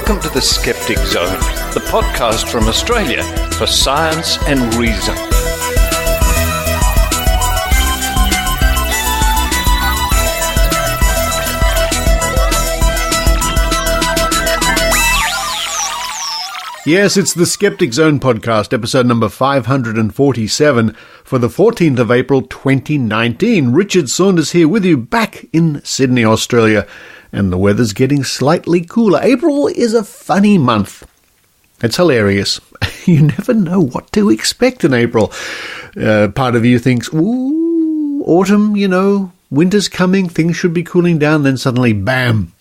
Welcome to the Skeptic Zone, the podcast from Australia for science and reason. Yes, it's the Skeptic Zone podcast, episode number 547 for the 14th of April 2019. Richard Saunders here with you back in Sydney, Australia, and the weather's getting slightly cooler. April is a funny month. It's hilarious. You never know what to expect in April. Part of you thinks, ooh, autumn, winter's coming, things should be cooling down, then suddenly, bam,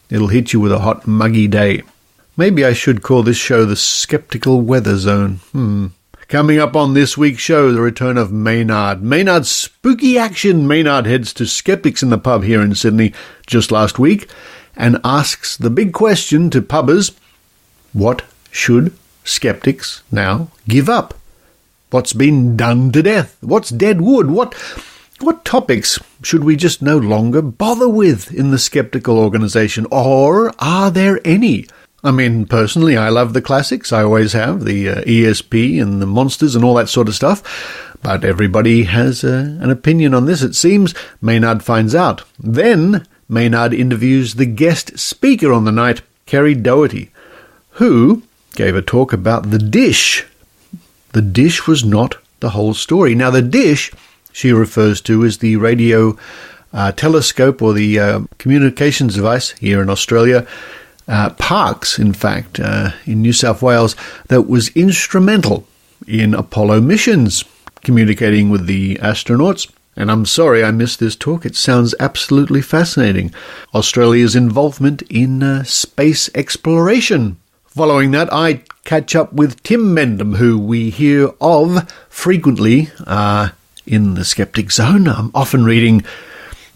it'll hit you with a hot, muggy day. Maybe I should call this show the Skeptical Weather Zone. Coming up on this week's show, the return of Maynard. Maynard's spooky action. Maynard heads to Skeptics in the pub here in Sydney just last week and asks the big question to pubbers, what should skeptics now give up? What's been done to death? What's dead wood? What topics should we just no longer bother with in the skeptical organisation? Or are there any? I mean, personally, I love the classics. I always have, the ESP and the monsters and all that sort of stuff. But everybody has an opinion on this, it seems. Maynard finds out. Then Maynard interviews the guest speaker on the night, Kerrie Dougherty, who gave a talk about the dish. The dish was not the whole story. Now, the dish she refers to as the radio telescope or the communications device here in Australia, Parkes, in fact, in New South Wales, that was instrumental in Apollo missions, communicating with the astronauts. And I'm sorry I missed this talk. It sounds absolutely fascinating. Australia's involvement in space exploration. Following that, I catch up with Tim Mendham, who we hear of frequently in the Skeptic Zone. I'm often reading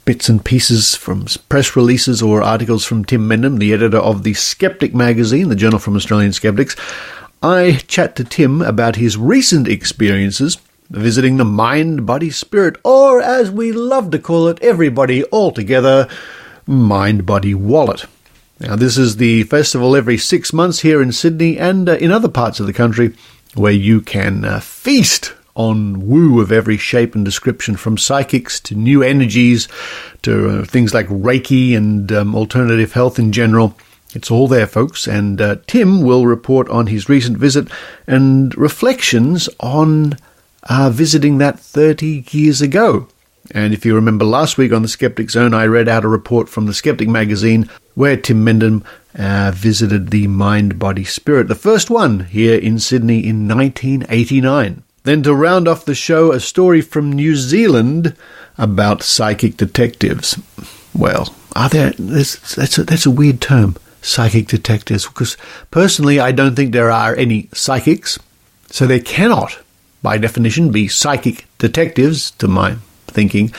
bits and pieces from press releases or articles from Tim Mendham, the editor of the Skeptic Magazine, the journal from Australian Skeptics. I chat to Tim about his recent experiences visiting the Mind, Body, Spirit, or as we love to call it, everybody all together, Mind, Body, Wallet. Now, this is the festival every 6 months here in Sydney and in other parts of the country where you can feast on woo of every shape and description, from psychics to new energies to things like Reiki and alternative health in general. It's all there, folks. And Tim will report on his recent visit and reflections on visiting that 30 years ago. And if you remember last week on the Skeptic Zone, I read out a report from the Skeptic Magazine where Tim Mendham visited the Mind, Body, Spirit, the first one here in Sydney in 1989. Then to round off the show, a story from New Zealand about psychic detectives. Well, that's a weird term, psychic detectives, because personally I don't think there are any psychics, so they cannot, by definition, be psychic detectives, to my thinking.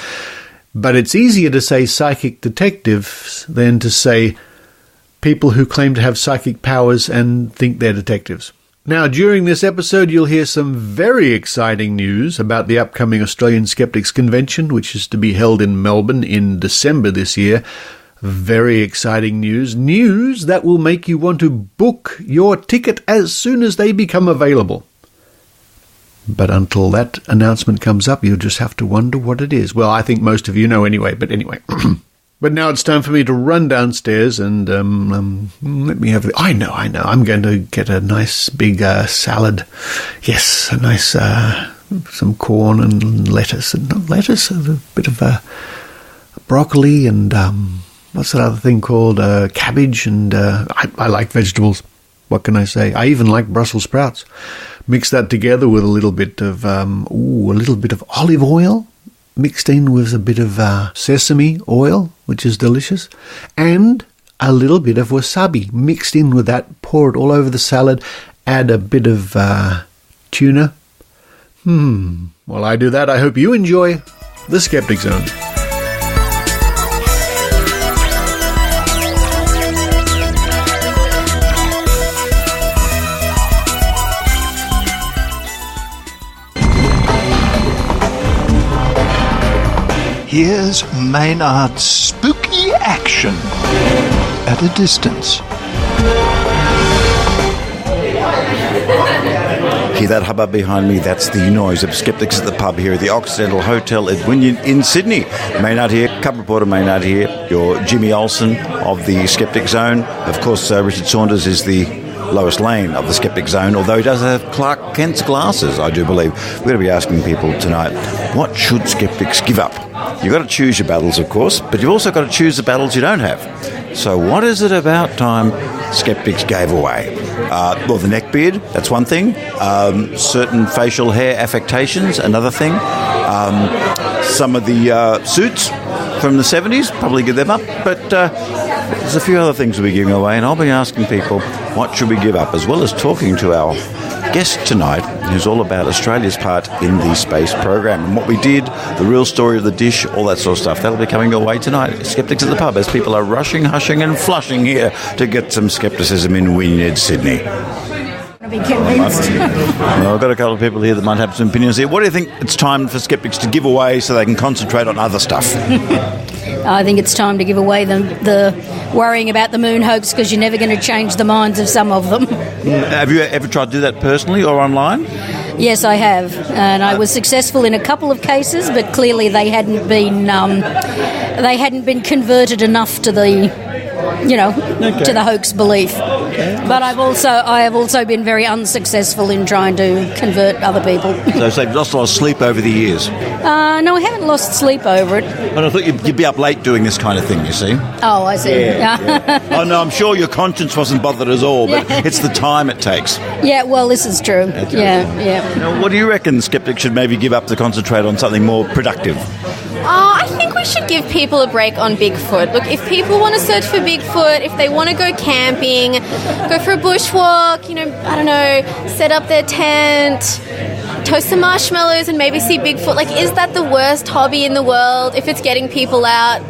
But it's easier to say psychic detectives than to say people who claim to have psychic powers and think they're detectives. Now, during this episode, you'll hear some very exciting news about the upcoming Australian Skeptics Convention, which is to be held in Melbourne in December this year. Very exciting news. News that will make you want to book your ticket as soon as they become available. But until that announcement comes up, you'll just have to wonder what it is. Well, I think most of you know anyway, but anyway. But now it's time for me to run downstairs and let me have... I know. I'm going to get a nice big salad. Yes, a nice... some corn and lettuce. And not lettuce, a bit of broccoli and... what's that other thing called? Cabbage. And I like vegetables. What can I say? I even like Brussels sprouts. Mix that together with a little bit of... olive oil. Mixed in with a bit of sesame oil, which is delicious, and a little bit of wasabi mixed in with that. Pour it all over the salad. Add a bit of tuna. While I do that, I hope you enjoy the Skeptic Zone. Here's Maynard's spooky action at a distance. Hear that hubbub behind me? That's the noise of Skeptics at the pub here at the Occidental Hotel at Wynyard in Sydney. Maynard here, Cub Reporter Maynard here, your Jimmy Olsen of the Skeptic Zone. Of course, Richard Saunders is the Lois Lane of the Skeptic Zone, although he does have Clark Kent's glasses, I do believe. We're going to be asking people tonight, what should skeptics give up? You've got to choose your battles, of course, but you've also got to choose the battles you don't have. So what is it about time skeptics gave away? Well, the neckbeard, that's one thing. Certain facial hair affectations, another thing. Some of the suits from the 70s, probably give them up. But there's a few other things we'll be giving away, and I'll be asking people, what should we give up? As well as talking to our guest tonight, who's all about Australia's part in the space program and what we did, the real story of the dish, all that sort of stuff. That'll be coming your way tonight. Skeptics at the pub, as people are rushing, hushing and flushing here to get some skepticism in Wynyard, Sydney. Be convinced. Well, I've got a couple of people here that might have some opinions here. What do you think it's time for skeptics to give away so they can concentrate on other stuff? I think it's time to give away the worrying about the moon hoax, because you're never going to change the minds of some of them. Have you ever tried to do that personally or online? Yes, I have, and I was successful in a couple of cases, but clearly they hadn't been converted enough to the to the hoax belief. But I have also been very unsuccessful in trying to convert other people. So you've lost a lot of sleep over the years? No, I haven't lost sleep over it. But I thought you'd be up late doing this kind of thing, you see. Oh, I see. Yeah. Oh, no, I'm sure your conscience wasn't bothered at all, but it's the time it takes. Yeah, well, this is true. Yeah. Now, what do you reckon skeptics should maybe give up to concentrate on something more productive? I think we should give people a break on Bigfoot. Look, if people want to search for Bigfoot, if they want to go camping, go for a bushwalk, set up their tent, toast some marshmallows and maybe see Bigfoot. Like, is that the worst hobby in the world? If it's getting people out,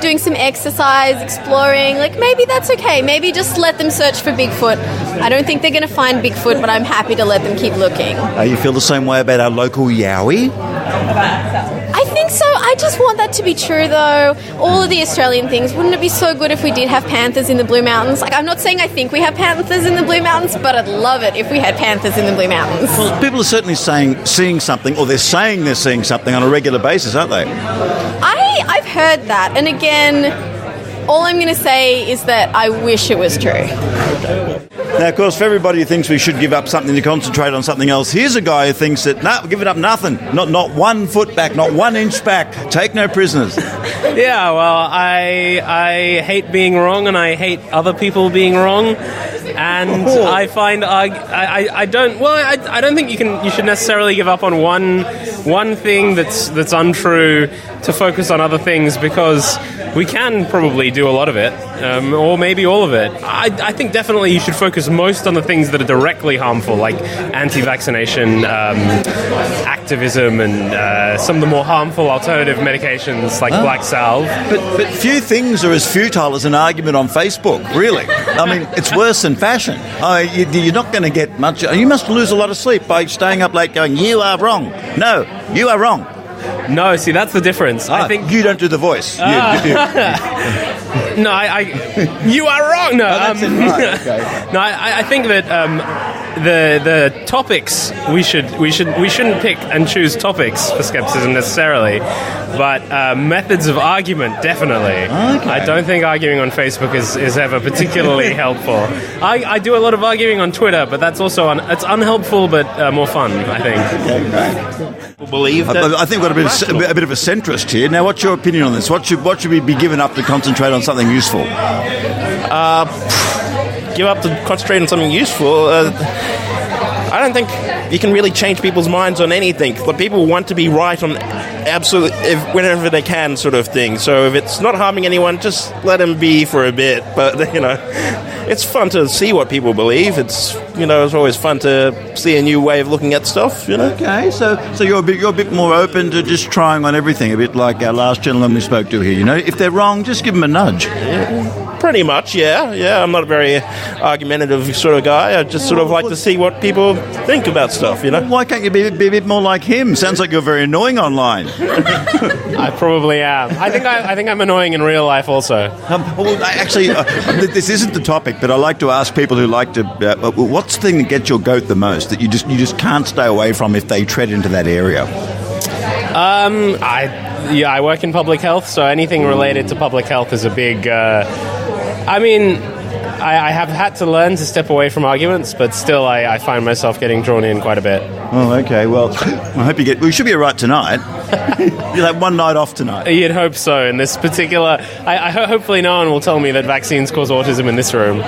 doing some exercise, exploring, maybe that's okay. Maybe just let them search for Bigfoot. I don't think they're going to find Bigfoot, but I'm happy to let them keep looking. You feel the same way about our local Yowie? I think so. I just want that to be true, though. All of the Australian things. Wouldn't it be so good if we did have panthers in the Blue Mountains? I'm not saying I think we have panthers in the Blue Mountains, but I'd love it if we had panthers in the Blue Mountains. Well, people are certainly seeing something, or they're saying they're seeing something on a regular basis, aren't they? I've heard that, and again, all I'm going to say is that I wish it was true. Now, of course, for everybody who thinks we should give up something to concentrate on something else, here's a guy who thinks that, we're giving up nothing. Not 1 foot back, not 1 inch back. Take no prisoners. Yeah, well, I hate being wrong, and I hate other people being wrong. And I find I don't think you should necessarily give up on one thing that's untrue to focus on other things, because we can probably do a lot of it, or maybe all of it. I think definitely you should focus most on the things that are directly harmful, like anti-vaccination activism and some of the more harmful alternative medications like black salve. But few things are as futile as an argument on Facebook, really. I mean, it's worse than fashion. You're not going to get much. You must lose a lot of sleep by staying up late going, you are wrong. No, you are wrong. No, see, that's the difference. I think you don't do the voice. No, you are wrong. No, that's it, right. Okay. No, I think that the topics we shouldn't pick and choose topics for skepticism necessarily, but methods of argument definitely. Okay. I don't think arguing on Facebook is ever particularly helpful. I do a lot of arguing on Twitter, but that's also it's unhelpful but more fun, I think. Okay, great. I think we've got a bit of a centrist here. Now, what's your opinion on this? What should we be giving up to concentrate on something useful? Give up to concentrate on something useful? I don't think you can really change people's minds on anything. But people want to be right on absolutely whenever they can, sort of thing. So if it's not harming anyone, just let them be for a bit. But it's fun to see what people believe. It's it's always fun to see a new way of looking at stuff. Okay, so you're a bit more open to just trying on everything, a bit like our last gentleman we spoke to here. If they're wrong, just give them a nudge. Yeah. Pretty much, yeah. Yeah, I'm not a very argumentative sort of guy. I just sort of like to see what people think about stuff, you know? Why can't you be a bit more like him? Sounds like you're very annoying online. I probably am. I think I'm annoying in real life also. This isn't the topic, but I like to ask people who like to... what's the thing that gets your goat the most, that you just can't stay away from if they tread into that area? I work in public health, so anything related to public health is a big... I have had to learn to step away from arguments, but still I find myself getting drawn in quite a bit. Oh, okay. Well, I hope you get... We should be all right tonight. You'll have one night off tonight. You'd hope so. In this particular... hopefully no one will tell me that vaccines cause autism in this room.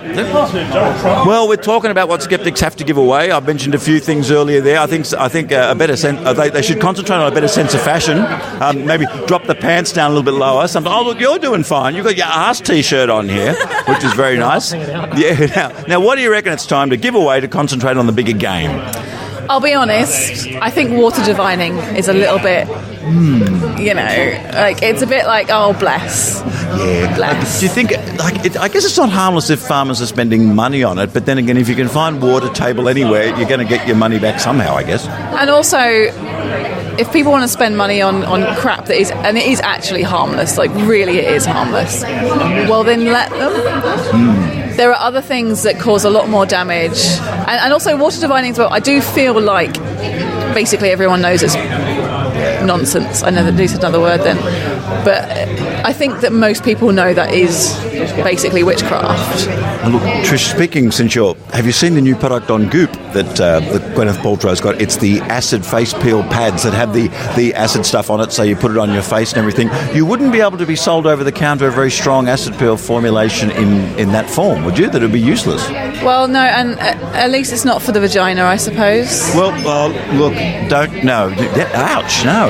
Well, we're talking about what skeptics have to give away. I mentioned a few things earlier there. I think a better sense. They should concentrate on a better sense of fashion. Maybe drop the pants down a little bit lower. Oh, look, you're doing fine. You've got your ass T-shirt on here, which is very nice. Yeah. Now, what do you reckon it's time to give away to concentrate on the bigger game? I'll be honest, I think water divining is a little bit, it's a bit like, oh, bless. Yeah. Bless. Do you think, I guess it's not harmless if farmers are spending money on it, but then again, if you can find water table anywhere, you're going to get your money back somehow, I guess. And also, if people want to spend money on crap that is, and it is actually harmless, like really it is harmless, well then let them. There are other things that cause a lot more damage. And also water divining as well, I do feel like basically everyone knows it's nonsense. I know that there's another word then. But I think that most people know that is basically witchcraft. And look, Trish, speaking, have you seen the new product on Goop that Gwyneth Paltrow's got? It's the acid face peel pads that have the acid stuff on it, so you put it on your face and everything. You wouldn't be able to be sold over the counter a very strong acid peel formulation in that form, would you? That would be useless. Well, no, and at least it's not for the vagina, I suppose. Well, look, no. Ouch, no.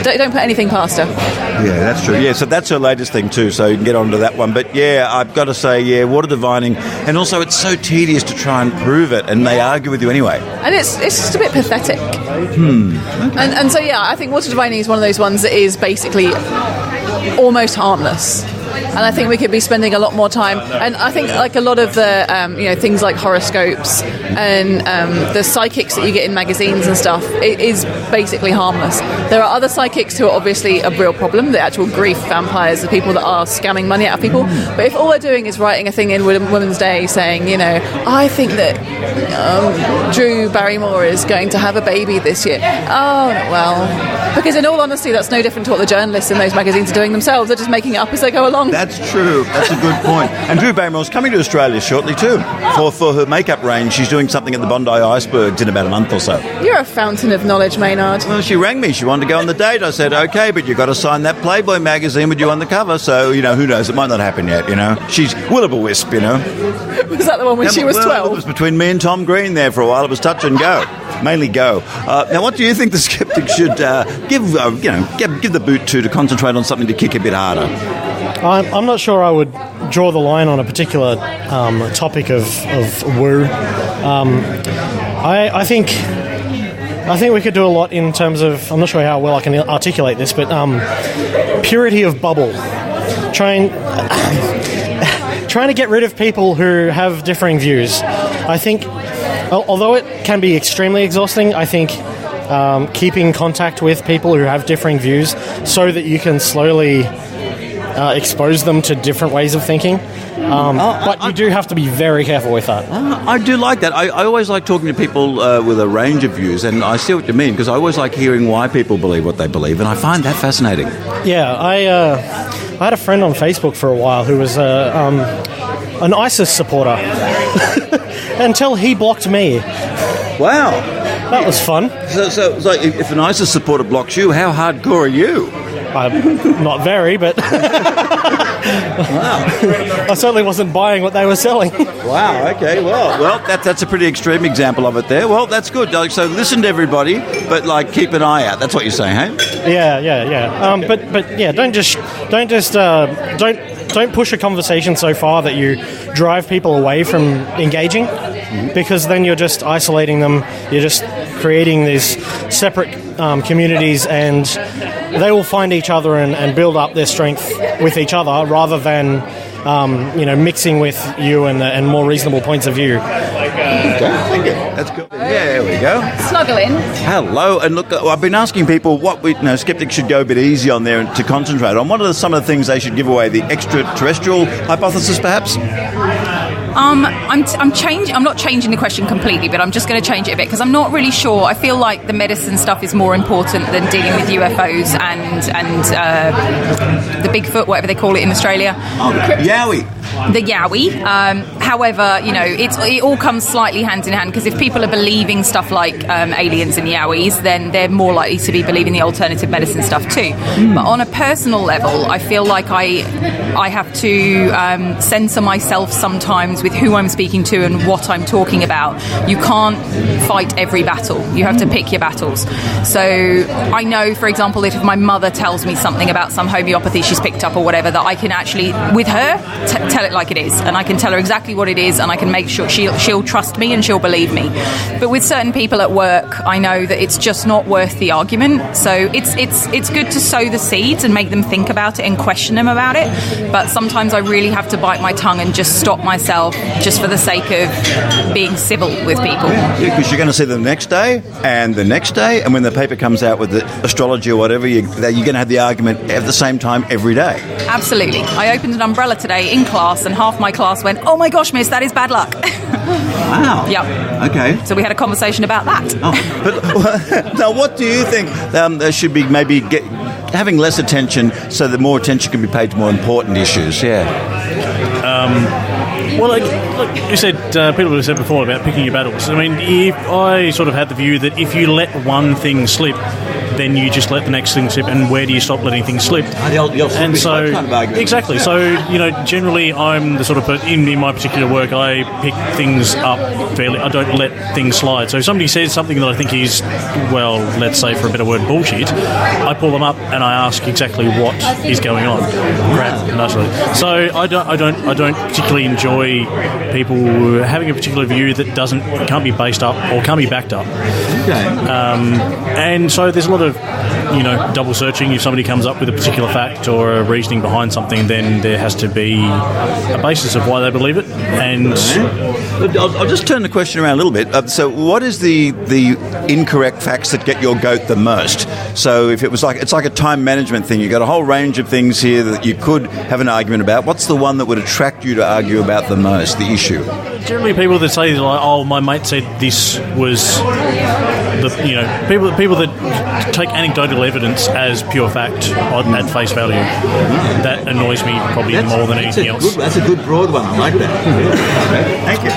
Don't put anything past her. Yeah, that's true. Yeah, so that's her latest thing too, so you can get onto that one. But yeah, I've got to say, water divining, and also it's so tedious to try and prove it, and they argue with you anyway. And it's just a bit pathetic. Okay. And so, I think water divining is one of those ones that is basically almost harmless. And I think we could be spending a lot more time. And I think like a lot of the, things like horoscopes and the psychics that you get in magazines and stuff, it is basically harmless. There are other psychics who are obviously a real problem, the actual grief vampires, the people that are scamming money out of people. But if all we're doing is writing a thing in Women's Day saying, I think that Drew Barrymore is going to have a baby this year. Oh, well, because in all honesty, that's no different to what the journalists in those magazines are doing themselves. They're just making it up as they go along. That's true. That's a good point. And Drew Barrymore's coming to Australia shortly too. For her makeup range, she's doing something at the Bondi Icebergs in about a month or so. You're a fountain of knowledge, Maynard. Well, she rang me. She wanted to go on the date. I said, okay, but you've got to sign that Playboy magazine with you on the cover. So, who knows? It might not happen yet, She's will-o'-the-wisp, Was that the one when she was 12? It was between me and Tom Green there for a while. It was touch and go. Mainly go. Now, what do you think the skeptics should give the boot to concentrate on something to kick a bit harder? I'm not sure I would draw the line on a particular topic of woo. I think we could do a lot in terms of, I'm not sure how well I can articulate this, but purity of bubble. Trying to get rid of people who have differing views. I think, although it can be extremely exhausting, I think keeping contact with people who have differing views so that you can slowly expose them to different ways of thinking. But you do have to be very careful with that. I do like that. I always like talking to people with a range of views, and I see what you mean, because I always like hearing why people believe what they believe, and I find that fascinating. Yeah, I had a friend on Facebook for a while who was an ISIS supporter until he blocked me. Wow. That was fun. So if an ISIS supporter blocks you, how hardcore are you? Not very, but wow. I certainly wasn't buying what they were selling. Wow, okay, well, that's a pretty extreme example of it there. Well, that's good. So listen to everybody, but keep an eye out. That's what you're saying, hey? Yeah. But yeah, don't push a conversation so far that you drive people away from engaging, because then you're just isolating them. You're just creating these separate communities, and they all find each other and build up their strength with each other rather than mixing with you and more reasonable points of view. Okay, thank you. That's good. Yeah, there we go. Snuggle in. Hello, and look, I've been asking people what skeptics should go a bit easy on there to concentrate on. What are some of the things they should give away? The extraterrestrial hypothesis, perhaps? I'm not changing the question completely, but I'm just going to change it a bit because I'm not really sure. I feel like the medicine stuff is more important than dealing with UFOs and the Bigfoot, whatever they call it in Australia. Oh, Yowie. The Yowie. However, it all comes slightly hand in hand because if people are believing stuff like aliens and Yowies, then they're more likely to be believing the alternative medicine stuff too. But on a personal level, I feel like I have to censor myself sometimes with who I'm speaking to and what I'm talking about. You can't fight every battle. You have to pick your battles. So I know, for example, that if my mother tells me something about some homeopathy she's picked up or whatever, that I can actually, with her, tell it like it is. And I can tell her exactly what it is, and I can make sure she'll trust me and she'll believe me. But with certain people at work, I know that it's just not worth the argument. So it's good to sow the seeds and make them think about it and question them about it. But sometimes I really have to bite my tongue and just stop myself just for the sake of being civil with people. Yeah, because you're going to see them the next day, and when the paper comes out with the astrology or whatever, you're going to have the argument at the same time every day. Absolutely. I opened an umbrella today in class, and half my class went, "Oh my gosh, miss, that is bad luck." Wow. Yep. Okay. So we had a conversation about that. Oh, but now, what do you think there should be maybe having less attention so that more attention can be paid to more important issues? Yeah. Well, like you said, people have said before about picking your battles. I mean, I sort of had the view that if you let one thing slip, then you just let the next thing slip, and where do you stop letting things slip? And so, kind of exactly. So, generally, I'm the sort of person, in my particular work, I pick things up fairly. I don't let things slide. So if somebody says something that I think is, well, let's say for a better word, bullshit, I pull them up and I ask exactly what is going on. So I don't particularly enjoy people having a particular view that can't be based up or can't be backed up. Okay. And so there's a lot of double searching. If somebody comes up with a particular fact or a reasoning behind something, then there has to be a basis of why they believe it. And I'll just turn the question around a little bit. So what is the incorrect facts that get your goat the most? So if it's like a time management thing, you've got a whole range of things here that you could have an argument about. What's the one that would attract you to argue about the most, the issue? Generally people that say, like, oh, my mate said this was people that take anecdotal evidence as pure fact at face value. That annoys me probably more than anything else. That's a good broad one. I like that. Thank you.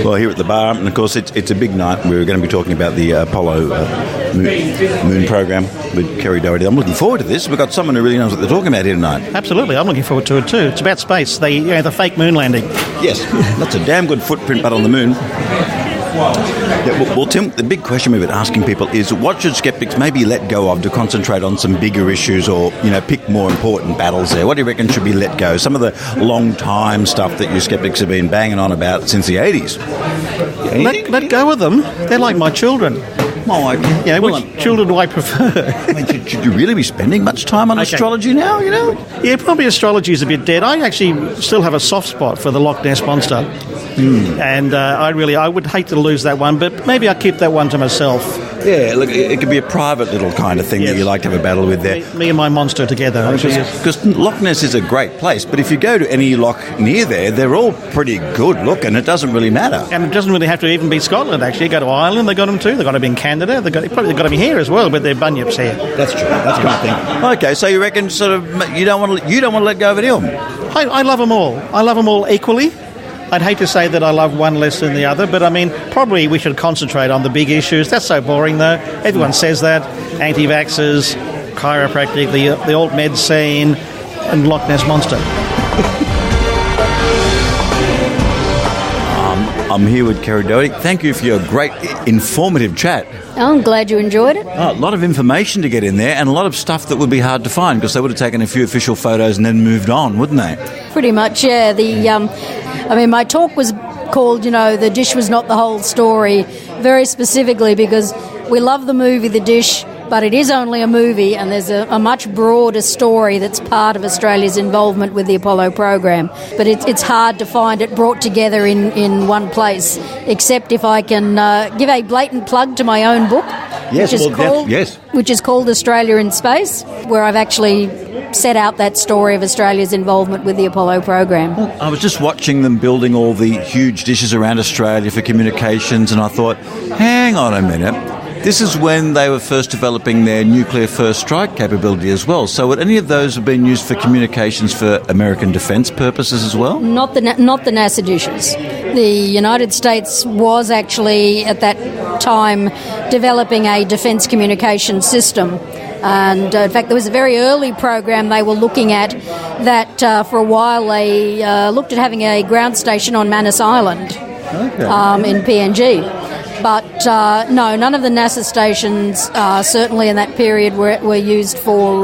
Well, here at the bar, and of course it's a big night. We're going to be talking about the Apollo moon program with Kerrie Dougherty. I'm looking forward to this. We've got someone who really knows what they're talking about here tonight. Absolutely, I'm looking forward to it too. It's about space, the fake moon landing. Yes, that's a damn good footprint, but on the moon. Yeah, well, Tim, the big question we've been asking people is what should skeptics maybe let go of to concentrate on some bigger issues or, pick more important battles there? What do you reckon should be let go? Some of the long-time stuff that you skeptics have been banging on about since the 80s. Let go of them. They're like my children. Oh, okay. Which children do I prefer? Should you really be spending much time on astrology now, Yeah, probably astrology is a bit dead. I actually still have a soft spot for the Loch Ness Monster. And I would hate to lose that one, but maybe I'll keep that one to myself. Yeah, look, it could be a private little kind of thing that you like to have a battle with there. Me and my monster together. Because Loch Ness is a great place, but if you go to any loch near there, they're all pretty good looking. It doesn't really matter. And it doesn't really have to even be Scotland, actually. You go to Ireland, they got them too. They've got to be in Canada. They've got to be here as well, with their bunyips here. That's true. That's kind of thing. Okay, so you reckon sort of you don't want to let go of any of them? I love them all. I love them all equally. I'd hate to say that I love one less than the other, but I mean, probably we should concentrate on the big issues. That's so boring, though. Everyone says that. Anti-vaxxers, chiropractic, the alt-med scene, and Loch Ness Monster. I'm here with Kerrie Dougherty. Thank you for your great, informative chat. I'm glad you enjoyed it. A lot of information to get in there and a lot of stuff that would be hard to find because they would have taken a few official photos and then moved on, wouldn't they? Pretty much, yeah. My talk was called, The Dish Was Not the Whole Story, very specifically because we love the movie The Dish, but it is only a movie, and there's a much broader story that's part of Australia's involvement with the Apollo program. But it's hard to find it brought together in one place, except if I can give a blatant plug to my own book, which is called Australia in Space, where I've actually set out that story of Australia's involvement with the Apollo program. I was just watching them building all the huge dishes around Australia for communications, and I thought, hang on a minute. This is when they were first developing their nuclear first strike capability as well. So would any of those have been used for communications for American defence purposes as well? Not the NASA dishes. The United States was actually, at that time, developing a defence communication system. And in fact, there was a very early program they were looking at that for a while they looked at having a ground station on Manus Island in PNG. But no, none of the NASA stations, certainly in that period, were used for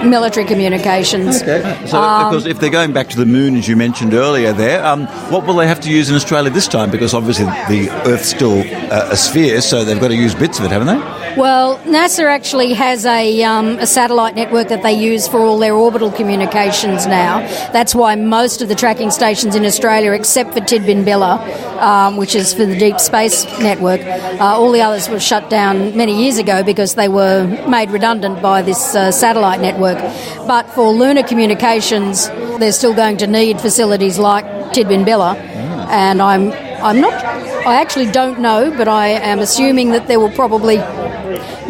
military communications. Okay. So, of course, if they're going back to the moon, as you mentioned earlier there, what will they have to use in Australia this time? Because obviously the Earth's still a sphere, so they've got to use bits of it, haven't they? Well, NASA actually has a satellite network that they use for all their orbital communications now. That's why most of the tracking stations in Australia, except for Tidbinbilla, which is for the Deep Space Network, all the others were shut down many years ago because they were made redundant by this satellite network. But for lunar communications, they're still going to need facilities like Tidbinbilla, and I actually don't know, but I am assuming that there will probably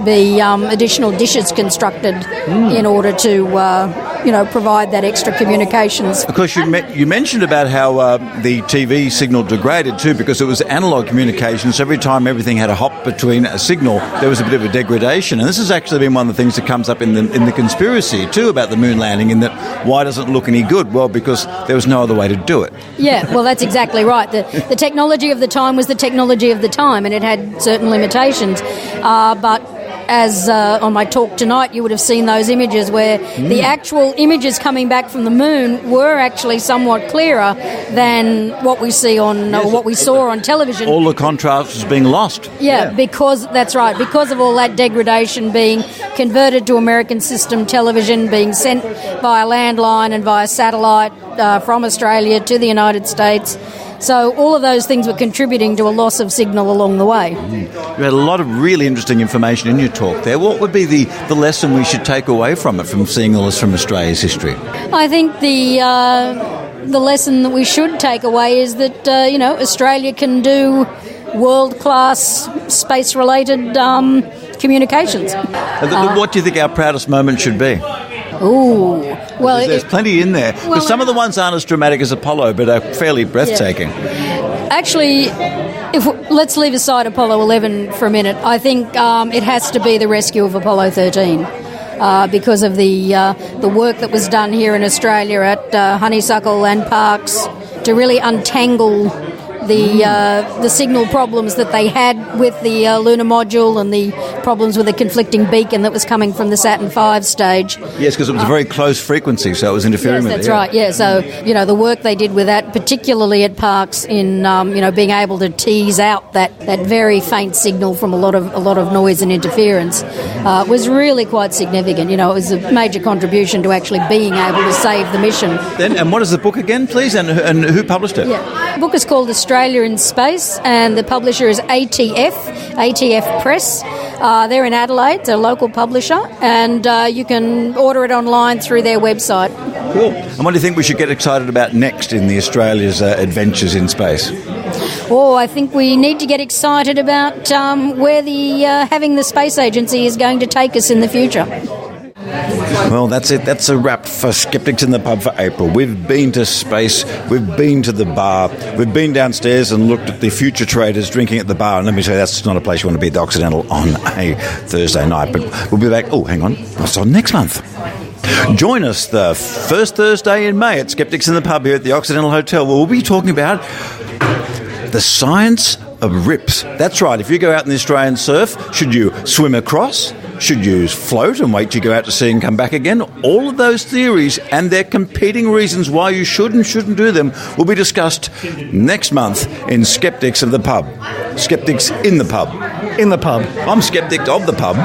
be additional dishes constructed in order to, provide that extra communications. Of course, you mentioned about how the TV signal degraded too, because it was analog communications. Every time everything had a hop between a signal, there was a bit of a degradation. And this has actually been one of the things that comes up in the conspiracy too about the moon landing, in that why doesn't it look any good? Well, because there was no other way to do it. Yeah, well, that's exactly right. The technology of the time was the technology of the time, and it had certain limitations. But as on my talk tonight, you would have seen those images where the actual images coming back from the moon were actually somewhat clearer than what we see on what we saw on television. All the contrast was being lost. Yeah, because that's right. Because of all that degradation being converted to American system television, being sent via landline and via satellite from Australia to the United States. So all of those things were contributing to a loss of signal along the way. You had a lot of really interesting information in your talk there. What would be the lesson we should take away from it, from seeing all this from Australia's history? I think the lesson that we should take away is that, Australia can do world-class space-related communications. What do you think our proudest moment should be? Ooh, well, there's plenty in there. Because some of the ones aren't as dramatic as Apollo, but are fairly breathtaking. Yeah. Actually, let's leave aside Apollo 11 for a minute. I think it has to be the rescue of Apollo 13. Because of the work that was done here in Australia at Honeysuckle and Parkes to really untangle the signal problems that they had with the lunar module and the problems with the conflicting beacon that was coming from the Saturn V stage. Yes, because it was a very close frequency, so it was interfering with it. That's right, yeah. So, the work they did with that, particularly at Parkes in, being able to tease out that very faint signal from a lot of noise and interference was really quite significant. It was a major contribution to actually being able to save the mission. And what is the book again, please, and who published it? Yeah. The book is called Australia in Space, and the publisher is ATF Press. They're in Adelaide, they're a local publisher, and you can order it online through their website. Cool. And what do you think we should get excited about next in the Australia's adventures in space? Oh, I think we need to get excited about where having the space agency is going to take us in the future. Well, that's it. That's a wrap for Skeptics in the Pub for April. We've been to space, we've been to the bar, we've been downstairs and looked at the future traders drinking at the bar. And let me say, that's not a place you want to be at the Occidental on a Thursday night. But we'll be back. Oh, hang on. What's on next month? Join us the first Thursday in May at Skeptics in the Pub here at the Occidental Hotel, where we'll be talking about the science of rips. That's right. If you go out in the Australian surf, should you swim across Should you float and wait to go out to sea and come back again? All of those theories and their competing reasons why you should and shouldn't do them will be discussed next month in Skeptics of the Pub. Skeptics in the pub. In the pub. I'm skeptic of the pub.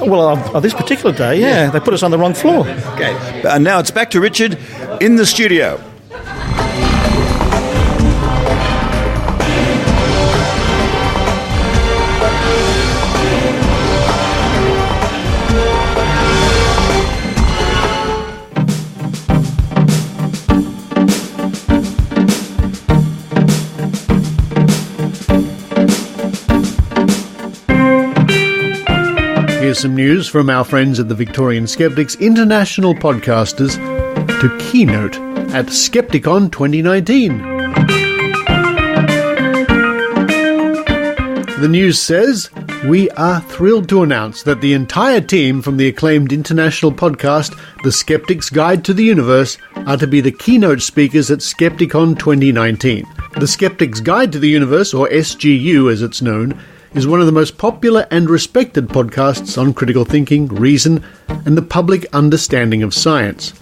Well, on this particular day, yeah. They put us on the wrong floor. Okay. And now it's back to Richard in the studio. Here's some news from our friends at the Victorian Skeptics, international podcasters, to keynote at Skepticon 2019. The news says, we are thrilled to announce that the entire team from the acclaimed international podcast, The Skeptic's Guide to the Universe, are to be the keynote speakers at Skepticon 2019. The Skeptic's Guide to the Universe, or SGU as it's known, is one of the most popular and respected podcasts on critical thinking, reason, and the public understanding of science.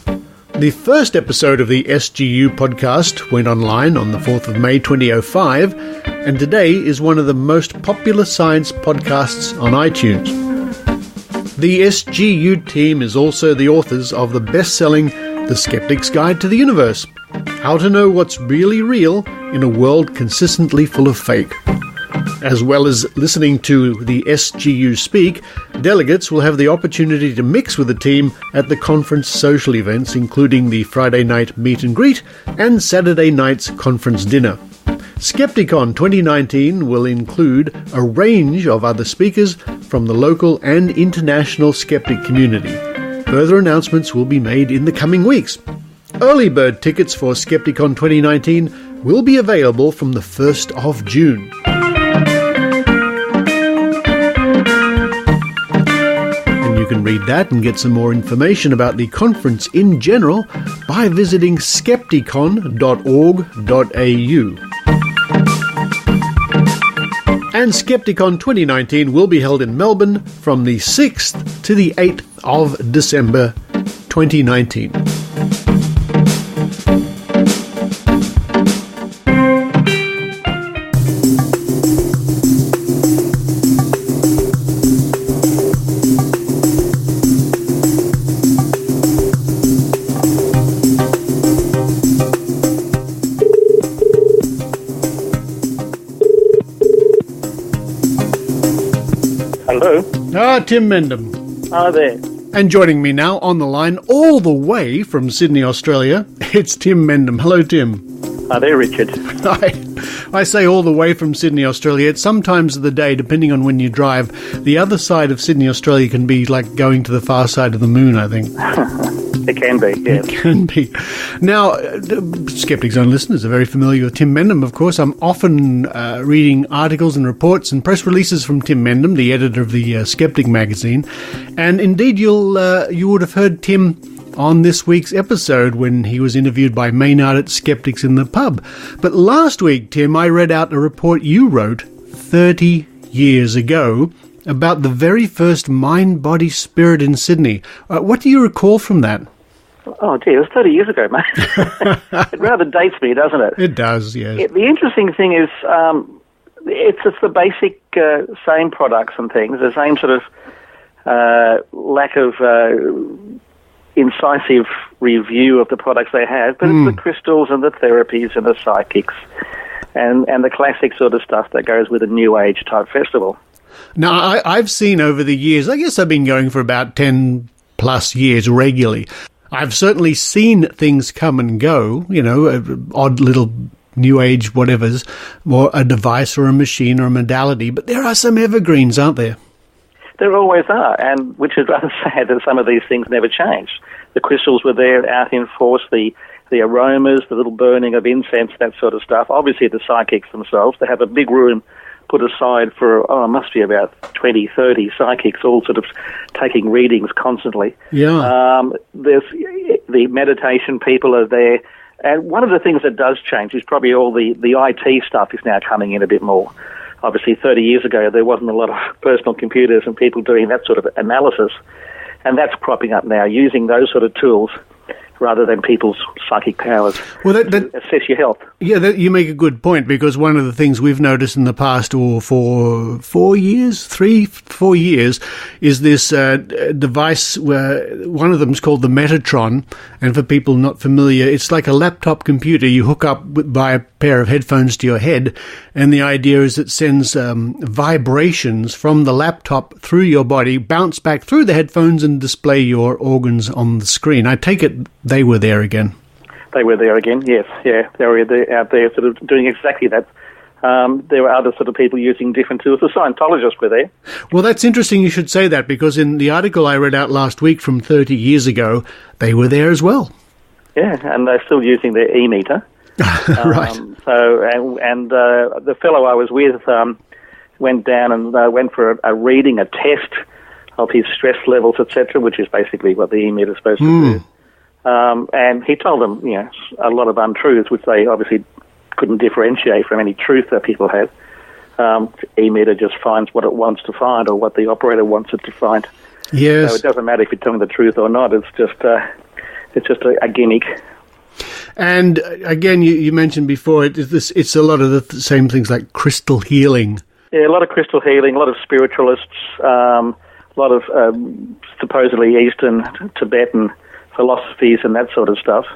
The first episode of the SGU podcast went online on the 4th of May 2005, and today is one of the most popular science podcasts on iTunes. The SGU team is also the authors of the best-selling The Skeptic's Guide to the Universe, How to Know What's Really Real in a World Consistently Full of Fake. As well as listening to the SGU speak, delegates will have the opportunity to mix with the team at the conference social events, including the Friday night meet and greet and Saturday night's conference dinner. Skepticon 2019 will include a range of other speakers from the local and international skeptic community. Further announcements will be made in the coming weeks. Early bird tickets for Skepticon 2019 will be available from the 1st of June. You can read that and get some more information about the conference in general by visiting skepticon.org.au. And Skepticon 2019 will be held in Melbourne from the 6th to the 8th of December 2019. Tim Mendham. Hi there. And joining me now on the line, all the way from Sydney, Australia, it's Tim Mendham. Hello, Tim. Hi there, Richard. I say all the way from Sydney, Australia. It's sometimes of the day, depending on when you drive. The other side of Sydney, Australia can be like going to the far side of the moon, I think. It can be, yeah. It can be. Now, Skeptic Zone listeners are very familiar with Tim Mendham, of course. I'm often reading articles and reports and press releases from Tim Mendham, the editor of the Skeptic Magazine. And indeed, you would have heard Tim on this week's episode when he was interviewed by Maynard at Skeptics in the Pub. But last week, Tim, I read out a report you wrote 30 years ago about the very first Mind, Body, Spirit in Sydney. What do you recall from that? Oh, dear, it was 30 years ago, mate. It rather dates me, doesn't it? It does, yes. The interesting thing is it's the basic same products and things, the same sort of lack of incisive review of the products they have, but it's the crystals and the therapies and the psychics and the classic sort of stuff that goes with a New Age type festival. Now, I've seen over the years, I guess I've been going for about 10 plus years regularly. I've certainly seen things come and go, you know, odd little New Age whatevers, or a device or a machine or a modality, but there are some evergreens, aren't there? There always are, and which is rather sad that some of these things never changed. The crystals were there out in force, the aromas, the little burning of incense, that sort of stuff. Obviously the psychics themselves, they have a big room put aside for, it must be about 20, 30 psychics all sort of taking readings constantly. Yeah. There's the meditation people are there. And one of the things that does change is probably all the IT stuff is now coming in a bit more. obviously 30 years ago there wasn't a lot of personal computers and people doing that sort of analysis, and that's cropping up now, using those sort of tools rather than people's psychic powers to assess your health. Yeah, you make a good point, because one of the things we've noticed in the past, or for 4 years, is this device where one of them is called the Metatron, and for people not familiar, it's like a laptop computer you hook up by a pair of headphones to your head, and the idea is it sends vibrations from the laptop through your body, bounce back through the headphones and display your organs on the screen. I take it they were there again. They were there again, yes. Yeah, they were out there sort of doing exactly that. There were other sort of people using different tools. The Scientologists were there. Well, that's interesting you should say that, because in the article I read out last week from 30 years ago, they were there as well. Yeah, and they're still using their e-meter. Right. The fellow I was with went down and went for a reading, a test of his stress levels, etc., which is basically what the e-meter is supposed to do. And he told them, a lot of untruths, which they obviously couldn't differentiate from any truth that people had. E-meter just finds what it wants to find, or what the operator wants it to find. Yes. So it doesn't matter if you're telling the truth or not. It's just a gimmick. And again, you mentioned before, it's a lot of the same things like crystal healing. Yeah, a lot of crystal healing, a lot of spiritualists, a lot of supposedly Eastern, Tibetan philosophies and that sort of stuff.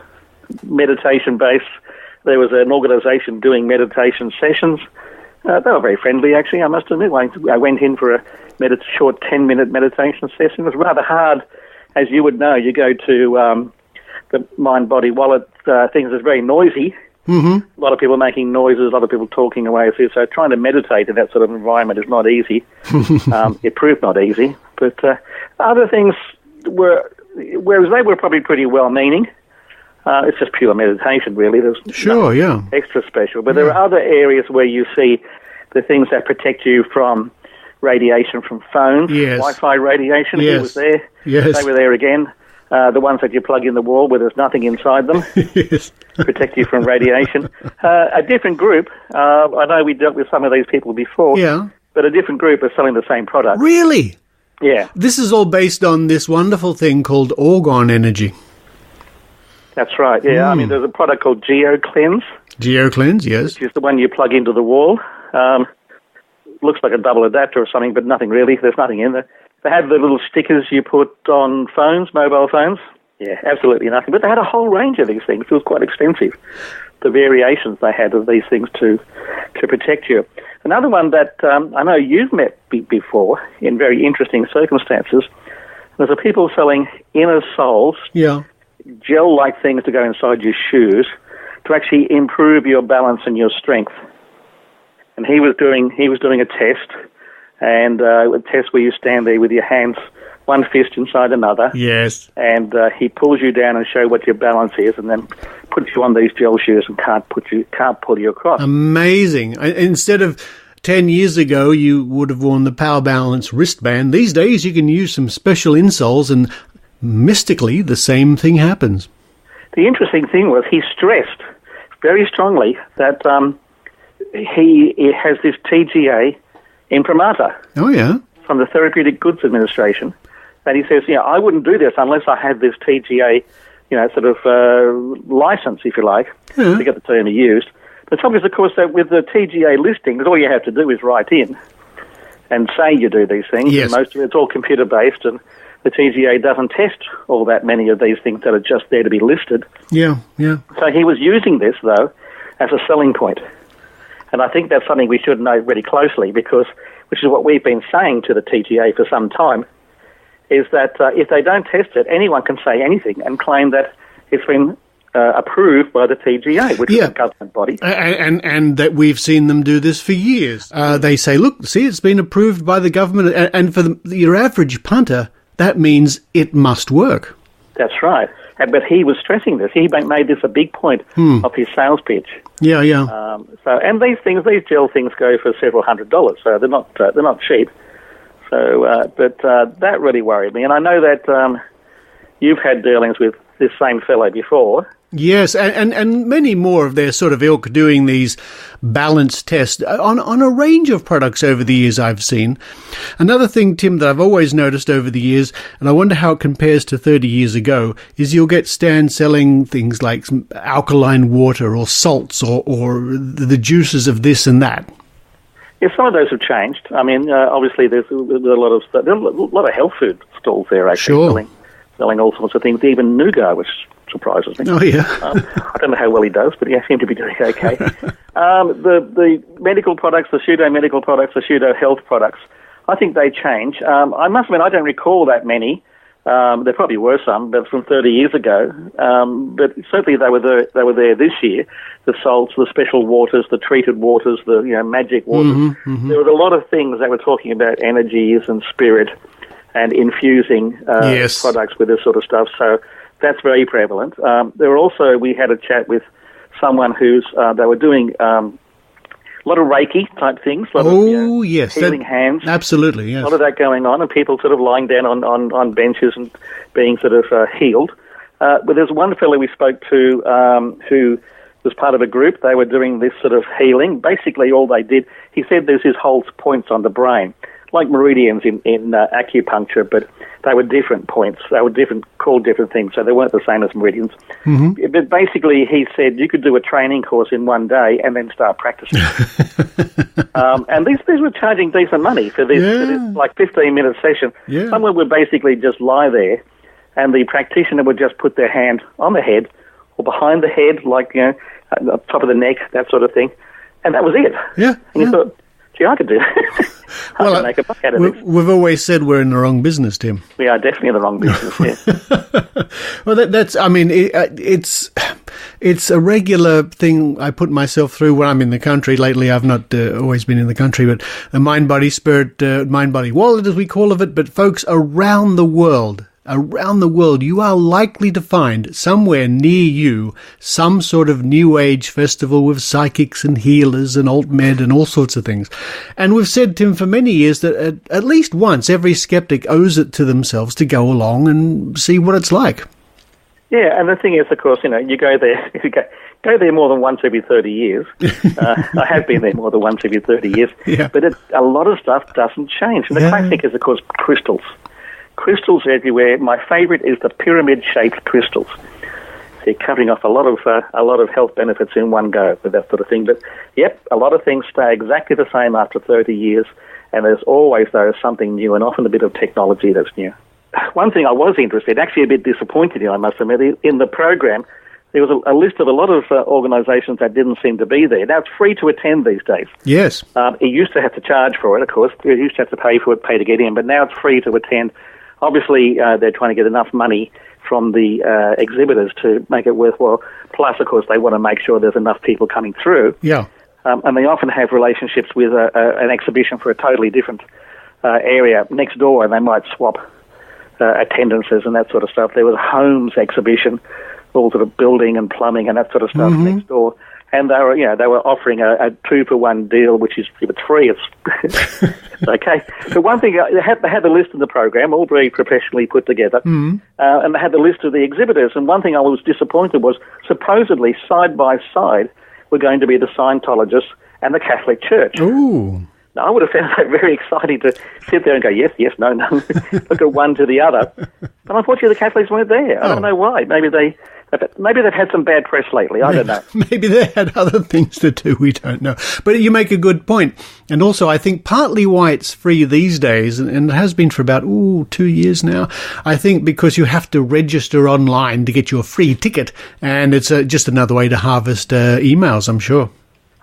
Meditation-based. There was an organisation doing meditation sessions. They were very friendly, actually, I must admit. I went in for a short 10-minute meditation session. It was rather hard. As you would know, you go to the Mind, Body, Wallet things. It's very noisy. Mm-hmm. A lot of people making noises, a lot of people talking away. So trying to meditate in that sort of environment is not easy. It proved not easy. But other things were, whereas they were probably pretty well-meaning, it's just pure meditation, really. There's nothing extra special. But there are other areas where you see the things that protect you from radiation from phones, Wi-Fi radiation. He was there. Yes. They were there again. The ones that you plug in the wall where there's nothing inside them protect you from radiation. A different group, I know we dealt with some of these people before, but a different group is selling the same product. Really? Yeah. This is all based on this wonderful thing called orgone energy. That's right, yeah. I mean, there's a product called GeoCleanse. GeoCleanse, yes. Which is the one you plug into the wall. Looks like a double adapter or something, but nothing really. There's nothing in there. They had the little stickers you put on phones, mobile phones. Yeah, absolutely nothing. But they had a whole range of these things. It was quite expensive, the variations they had of these things to protect you. Another one that I know you've met before in very interesting circumstances, there's a people selling inner soles, gel-like things to go inside your shoes to actually improve your balance and your strength. And he was doing a test, and a test where you stand there with your hands, one fist inside another. Yes. And he pulls you down and shows what your balance is, and then puts you on these gel shoes and can't pull you across. Amazing. Instead of 10 years ago, you would have worn the Power Balance wristband. These days, you can use some special insoles, and mystically, the same thing happens. The interesting thing was he stressed very strongly that he has this TGA imprimatur. Oh, yeah. From the Therapeutic Goods Administration. And he says, I wouldn't do this unless I had this TGA, sort of license, if you like, to get the term he used. The trouble is, of course, that with the TGA listings, all you have to do is write in and say you do these things. Yes. And most of it's all computer-based, and the TGA doesn't test all that many of these things that are just there to be listed. Yeah. So he was using this, though, as a selling point. And I think that's something we should know very closely, which is what we've been saying to the TGA for some time, is that if they don't test it, anyone can say anything and claim that it's been approved by the TGA, which is a government body. And that we've seen them do this for years. They say, look, see, it's been approved by the government. And for your average punter, that means it must work. That's right. But he was stressing this. He made this a big point of his sales pitch. Yeah. And these gel things go for several $100s, so they're not cheap. So, but that really worried me. And I know that you've had dealings with this same fellow before. Yes, and many more of their sort of ilk doing these balance tests on a range of products over the years I've seen. Another thing, Tim, that I've always noticed over the years, and I wonder how it compares to 30 years ago, is you'll get stands selling things like some alkaline water or salts or the juices of this and that. Yeah, some of those have changed. I mean, obviously there's a lot of health food stalls there actually selling all sorts of things, even nougat, which surprises me. Oh, yeah. I don't know how well he does, but he seems to be doing okay. The medical products, the pseudo-medical products, the pseudo-health products, I think they change. I must admit, I don't recall that many. There probably were some, but from 30 years ago. But certainly they were there this year. The salts, the special waters, the treated waters, the magic waters. Mm-hmm, mm-hmm. There was a lot of things that were talking about energies and spirit and infusing products with this sort of stuff. So that's very prevalent. We had a chat with someone they were doing a lot of Reiki type things. Healing hands. Absolutely, yes. A lot of that going on, and people sort of lying down on benches and being sort of healed. But there's one fellow we spoke to who was part of a group. They were doing this sort of healing. Basically, all they did, he said there's his whole points on the brain, like meridians in acupuncture, but they were different points. They were called different things, so they weren't the same as meridians. Mm-hmm. But basically, he said you could do a training course in one day and then start practicing. And these were charging decent money for this like 15-minute session. Yeah. Someone would basically just lie there, and the practitioner would just put their hand on the head or behind the head, like at the top of the neck, that sort of thing, and that was it. Yeah. And you thought, gee, I could do that. Well, make a buck out of this. We've always said we're in the wrong business, Tim. We are definitely in the wrong business, yeah. Well, that's. I mean, it's a regular thing I put myself through when I'm in the country. Lately, I've not always been in the country, but the mind, body, spirit, mind, body, wallet, as we call it. But folks, around the world, you are likely to find somewhere near you some sort of New Age festival with psychics and healers and alt med and all sorts of things. And we've said, Tim, for many years that at least once every skeptic owes it to themselves to go along and see what it's like. Yeah, and the thing is, of course, you go there. If you go there more than once every 30 years. I have been there more than once every 30 years. Yeah. But a lot of stuff doesn't change. And the classic is, of course, crystals. Crystals everywhere. My favourite is the pyramid-shaped crystals. So you're covering off a lot of health benefits in one go with that sort of thing. But yep, a lot of things stay exactly the same after 30 years, and there's always something new, and often a bit of technology that's new. One thing I was interested, actually a bit disappointed in, I must admit, in the program, there was a list of a lot of organisations that didn't seem to be there. Now, it's free to attend these days. Yes. You used to have to charge for it, of course. You used to have to pay for it, pay to get in, but now it's free to attend. Obviously, they're trying to get enough money from the exhibitors to make it worthwhile. Plus, of course, they want to make sure there's enough people coming through. Yeah. And they often have relationships with an exhibition for a totally different area next door, and they might swap attendances and that sort of stuff. There was a homes exhibition, all sort of building and plumbing and that sort of stuff next door. And they were offering a 2-for-1 deal, which is, if it's free, it's okay. But one thing, they had the list of the program, all very professionally put together, and they had the list of the exhibitors. And one thing I was disappointed was, supposedly, side by side, were going to be the Scientologists and the Catholic Church. Ooh. Now, I would have found that very exciting to sit there and go, yes, no, look at one to the other. But unfortunately, the Catholics weren't there. I don't know why. Maybe they've had some bad press lately. I don't know. Maybe they had other things to do. We don't know. But you make a good point. And also, I think partly why it's free these days, and it has been for about 2 years now, I think because you have to register online to get your free ticket. And it's just another way to harvest emails, I'm sure.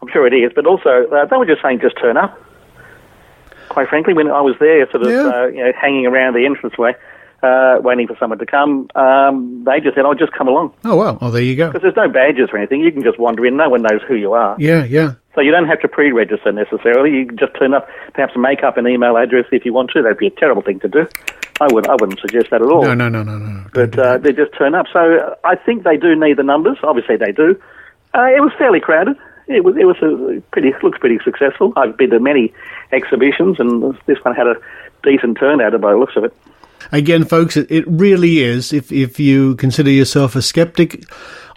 I'm sure it is. But also, they were just saying just turn up. Quite frankly, when I was there, sort of hanging around the entranceway, waiting for someone to come, they just said, just come along. Oh, well. Oh, there you go. Because there's no badges or anything. You can just wander in. No one knows who you are. Yeah. So you don't have to pre-register necessarily. You can just turn up, perhaps make up an email address if you want to. That'd be a terrible thing to do. I wouldn't suggest that at all. No. But they just turn up. So I think they do need the numbers. Obviously they do. It was fairly crowded. It was looks pretty successful. I've been to many exhibitions, and this one had a decent turnout by the looks of it. Again, folks, it really is. If you consider yourself a skeptic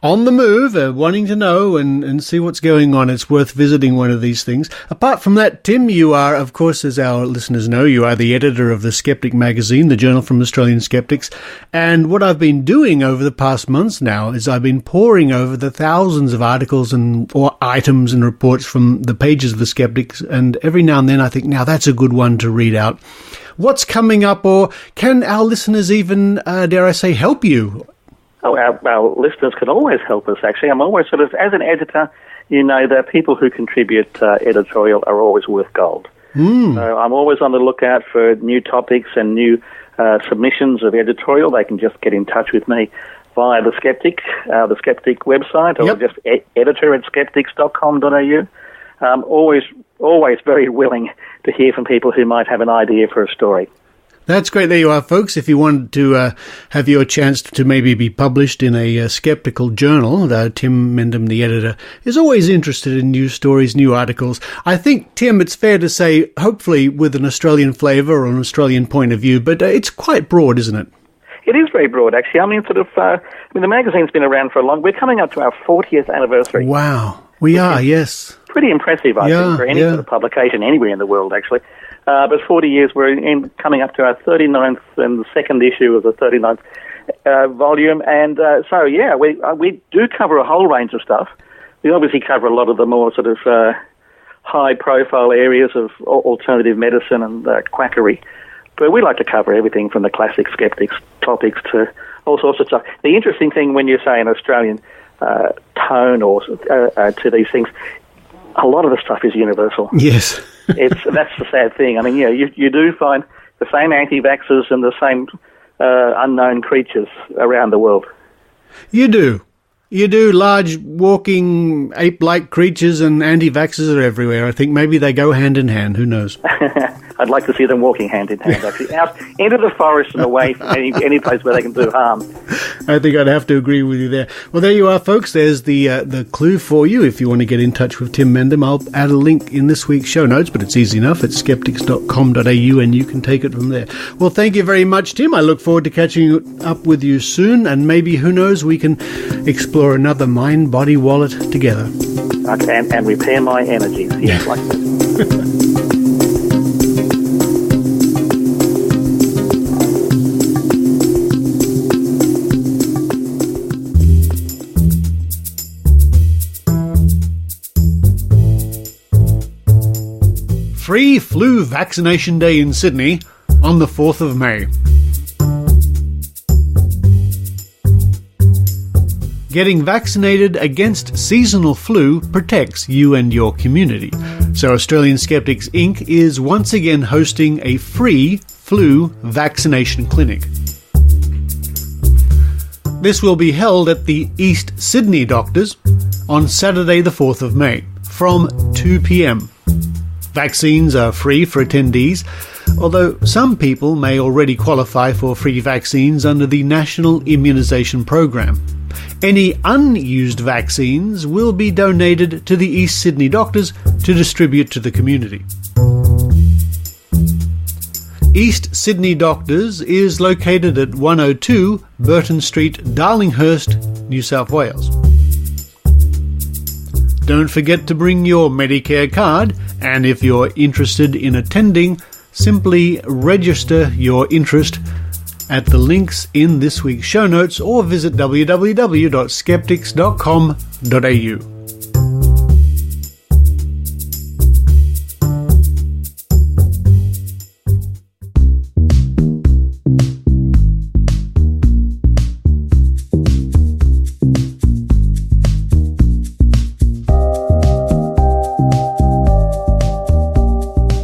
on the move, wanting to know and see what's going on, it's worth visiting one of these things. Apart from that, Tim, you are, of course, as our listeners know, you are the editor of the Skeptic Magazine, the journal from Australian Skeptics. And what I've been doing over the past months now is I've been poring over the thousands of articles or items and reports from the pages of the Skeptics. And every now and then I think, now that's a good one to read out. What's coming up, or can our listeners even, dare I say, help you? Oh, our listeners can always help us, actually. I'm always sort of, as an editor, you know that people who contribute editorial are always worth gold. So I'm always on the lookout for new topics and new submissions of editorial. They can just get in touch with me via the Skeptic website, or just editor@skeptics.com.au. Always very willing to hear from people who might have an idea for a story. That's great. There you are, folks. If you want to have your chance to maybe be published in a skeptical journal, Tim Mendham, the editor, is always interested in new stories, new articles. I think, Tim, it's fair to say, hopefully with an Australian flavour or an Australian point of view, but it's quite broad, isn't it? It is very broad, actually. I mean, the magazine's been around for a long... We're coming up to our 40th anniversary. Wow. We are, yes. Pretty impressive, I think, for any sort of publication anywhere in the world, actually. But 40 years, we're coming up to our 39th and the second issue of the 39th volume. And we do cover a whole range of stuff. We obviously cover a lot of the more sort of high-profile areas of alternative medicine and quackery. But we like to cover everything from the classic skeptics topics to all sorts of stuff. The interesting thing when you say an Australian tone or to these things, a lot of the stuff is universal. Yes. That's the sad thing. I mean, you do find the same anti-vaxxers and the same unknown creatures around the world. You do. Large, walking, ape-like creatures and anti-vaxxers are everywhere. I think maybe they go hand in hand. Who knows? I'd like to see them walking hand in hand, actually, out into the forest and away from any place where they can do harm. I think I'd have to agree with you there. Well, there you are, folks. There's the clue for you. If you want to get in touch with Tim Mendham, I'll add a link in this week's show notes, but it's easy enough. It's skeptics.com.au, and you can take it from there. Well, thank you very much, Tim. I look forward to catching up with you soon, and maybe, who knows, we can explore another mind-body wallet together. Okay, and repair my energies. Yes, like that. Free flu vaccination day in Sydney on the 4th of May. Getting vaccinated against seasonal flu protects you and your community. So Australian Skeptics Inc. is once again hosting a free flu vaccination clinic. This will be held at the East Sydney Doctors on Saturday the 4th of May from 2 p.m. Vaccines are free for attendees, although some people may already qualify for free vaccines under the National Immunisation Program. Any unused vaccines will be donated to the East Sydney Doctors to distribute to the community. East Sydney Doctors is located at 102 Burton Street, Darlinghurst, New South Wales. Don't forget to bring your Medicare card, and if you're interested in attending, simply register your interest at the links in this week's show notes or visit www.skeptics.com.au.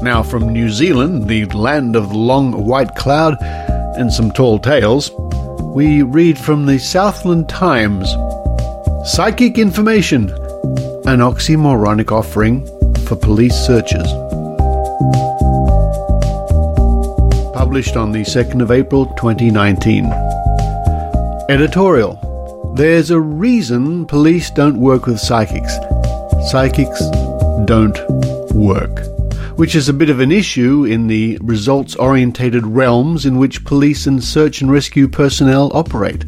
Now from New Zealand, the land of the long white cloud and some tall tales, we read from the Southland Times. Psychic information, an oxymoronic offering for police searches. Published on the 2nd of April 2019. Editorial. There's a reason police don't work with psychics. Psychics don't work. which is a bit of an issue in the results-orientated realms in which police and search and rescue personnel operate.